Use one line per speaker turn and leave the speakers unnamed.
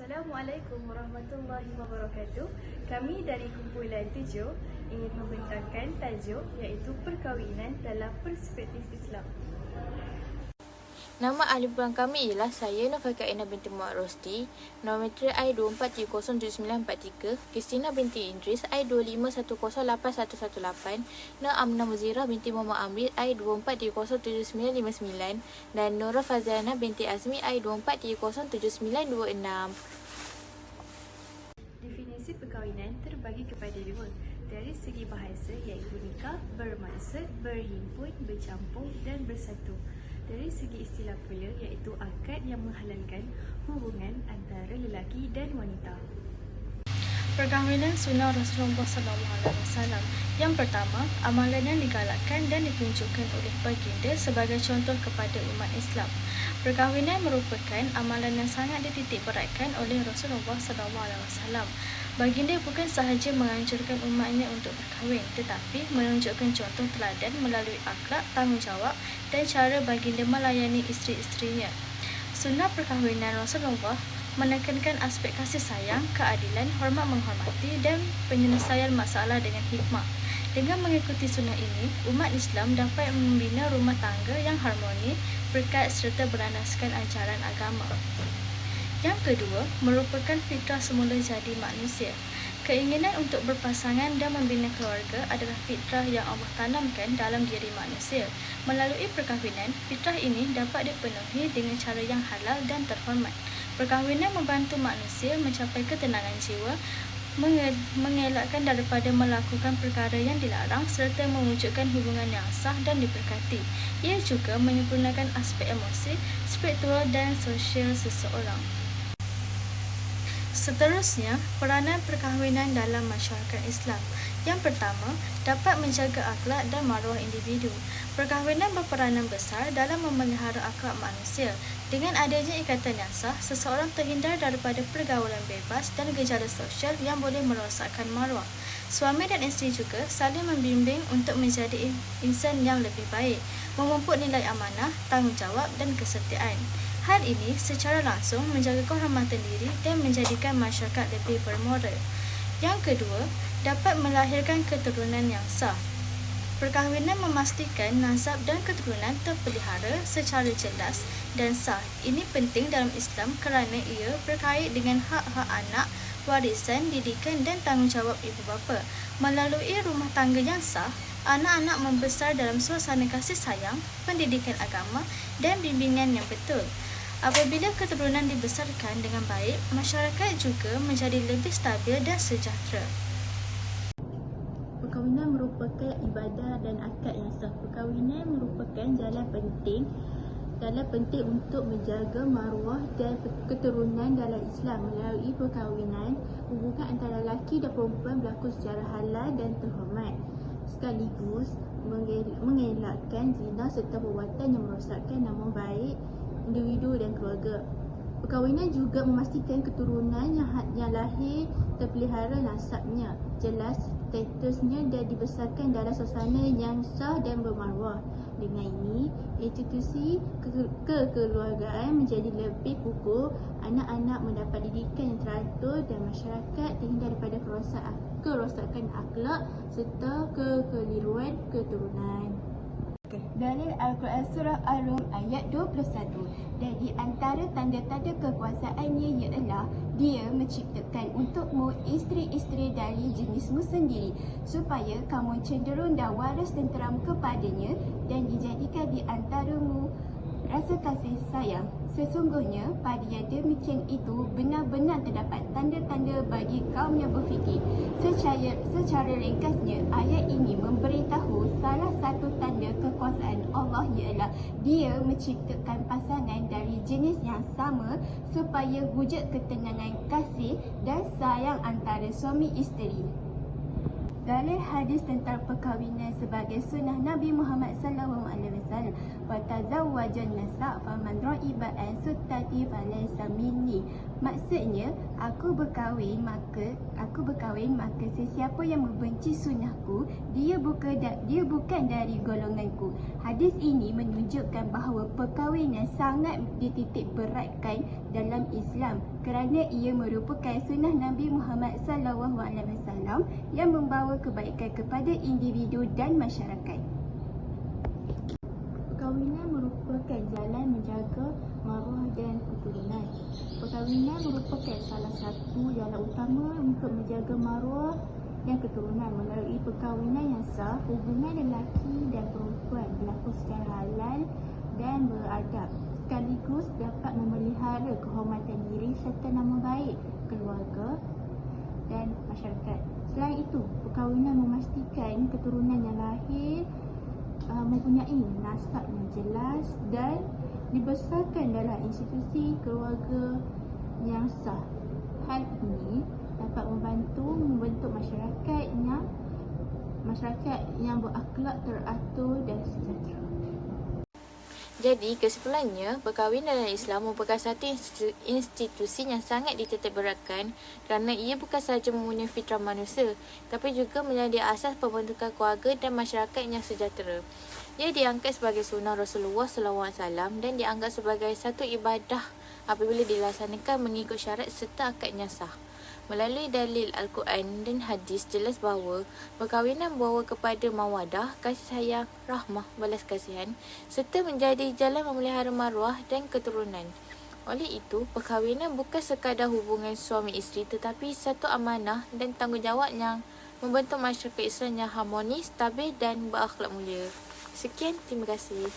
Assalamualaikum warahmatullahi wabarakatuh. Kami dari kumpulan 7 ingin membentangkan tajuk iaitu perkahwinan dalam perspektif Islam.
Nama ahli peluang kami ialah saya Nofika Ina binti Muhammad Rosti, Nometri I24307943, Kristina binti Idris I25108118, Amna Muzira binti Muhammad Amri I24307959 dan Nora Faziana binti Azmi I24307926.
Definisi perkahwinan terbagi kepada dua. Dari segi bahasa iaitu nikah, bermaksud berhimpun, bercampur dan bersatu. Dari segi istilah pula iaitu akad yang menghalalkan hubungan antara lelaki dan wanita.
Perkahwinan sunnah Rasulullah SAW. Yang pertama, amalan yang digalakkan dan ditunjukkan oleh baginda sebagai contoh kepada umat Islam. Perkahwinan merupakan amalan yang sangat dititik beratkan oleh Rasulullah SAW. Baginda bukan sahaja menganjurkan umatnya untuk berkahwin, tetapi menunjukkan contoh teladan melalui akhlak, tanggungjawab dan cara baginda melayani isteri-isterinya. Sunnah perkahwinan Rasulullah menekankan aspek kasih sayang, keadilan, hormat menghormati dan penyelesaian masalah dengan hikmah. Dengan mengikuti sunnah ini, umat Islam dapat membina rumah tangga yang harmoni, berkat serta berlandaskan ajaran agama. Yang kedua, merupakan fitrah semula jadi manusia. Keinginan untuk berpasangan dan membina keluarga adalah fitrah yang Allah tanamkan dalam diri manusia. Melalui perkahwinan, fitrah ini dapat dipenuhi dengan cara yang halal dan terhormat. Perkahwinan membantu manusia mencapai ketenangan jiwa, mengelakkan daripada melakukan perkara yang dilarang serta mewujudkan hubungan yang sah dan diberkati. Ia juga menyempurnakan aspek emosi, spiritual dan sosial seseorang. Seterusnya, peranan perkahwinan dalam masyarakat Islam. Yang pertama, dapat menjaga akhlak dan maruah individu. Perkahwinan berperanan besar dalam memelihara akhlak manusia. Dengan adanya ikatan yang sah, seseorang terhindar daripada pergaulan bebas dan gejala sosial yang boleh merosakkan maruah. Suami dan isteri juga saling membimbing untuk menjadi insan yang lebih baik, memupuk nilai amanah, tanggungjawab dan kesetiaan. Hal ini secara langsung menjaga kehormatan diri dan menjadikan masyarakat lebih bermoral. Yang kedua, dapat melahirkan keturunan yang sah. Perkahwinan memastikan nasab dan keturunan terpelihara secara jelas dan sah. Ini penting dalam Islam kerana ia berkait dengan hak-hak anak, warisan, didikan dan tanggungjawab ibu bapa. Melalui rumah tangga yang sah, anak-anak membesar dalam suasana kasih sayang, pendidikan agama dan bimbingan yang betul. Apabila keturunan dibesarkan dengan baik, masyarakat juga menjadi lebih stabil dan sejahtera.
Perkahwinan merupakan ibadah dan akad yang sah. Perkahwinan merupakan jalan penting untuk menjaga maruah dan keturunan dalam Islam. Melalui perkahwinan, hubungan antara lelaki dan perempuan berlaku secara halal dan terhormat, sekaligus mengelakkan zina serta perbuatan yang merosakkan nama baik individu dan keluarga. Perkahwinan juga memastikan keturunan yang lahir terpelihara nasabnya jelas, statusnya dan dibesarkan dalam suasana yang sah dan bermaruah. Dengan ini, institusi kekeluargaan menjadi lebih kukuh, anak-anak mendapat didikan yang teratur dan masyarakat terhindar daripada kerosakan akhlak serta kekeliruan keturunan.
Dalil Al-Quran Surah Al-Rum ayat 21. Dan di antara tanda-tanda kekuasaannya ialah Dia menciptakan untukmu isteri-isteri dari jenismu sendiri, supaya kamu cenderung dan waras tenteram kepadanya, dan dijadikan di antaramu rasa kasih sayang. Sesungguhnya pada yang demikian itu benar-benar terdapat tanda-tanda bagi kaum yang berfikir. Secara ringkasnya, ayat ini memberitahu salah satu tanda kekuasaan Allah ialah Dia menciptakan pasangan dari jenis yang sama supaya wujud ketenangan kasih dan sayang antara suami isteri. Dalil hadis tentang perkahwinan sebagai sunnah Nabi Muhammad SAW. Wa tazawwajan nisa' faman ra'iba an sunnati falaysa minni. Maksudnya, aku berkahwin maka sesiapa yang membenci sunnahku, dia bukan dari golonganku. Hadis ini menunjukkan bahawa perkahwinan sangat dititik beratkan dalam Islam kerana ia merupakan sunnah Nabi Muhammad SAW yang membawa kebaikan kepada individu dan masyarakat.
Perkahwinan merupakan jalan menjaga maruah dan keturunan. Perkahwinan merupakan salah satu jalan utama untuk menjaga maruah dan keturunan. Melalui perkahwinan yang sah, hubungan lelaki dan perempuan berlaku secara halal dan beradab, sekaligus dapat memelihara kehormatan diri serta nama baik keluarga dan masyarakat. Selain itu, perkahwinan memastikan keturunan yang lahir mempunyai nasab yang jelas dan dibesarkan dalam institusi keluarga yang sah. Hal ini dapat membantu membentuk masyarakat yang berakhlak teratur dan sejahtera.
Jadi, kesimpulannya, perkahwinan dalam Islam merupakan satu institusi yang sangat dititik beratkan kerana ia bukan sahaja mempunyai fitrah manusia, tapi juga menjadi asas pembentukan keluarga dan masyarakat yang sejahtera. Ia diangkat sebagai sunnah Rasulullah SAW dan dianggap sebagai satu ibadah apabila dilaksanakan mengikut syarat serta akad yang sah. Melalui dalil Al-Quran dan hadis jelas bahawa perkahwinan membawa kepada mawadah, kasih sayang, rahmah, balas kasihan serta menjadi jalan memelihara maruah dan keturunan. Oleh itu, perkahwinan bukan sekadar hubungan suami isteri tetapi satu amanah dan tanggungjawab yang membentuk masyarakat Islam yang harmonis, stabil dan berakhlak mulia. Sekian, terima kasih.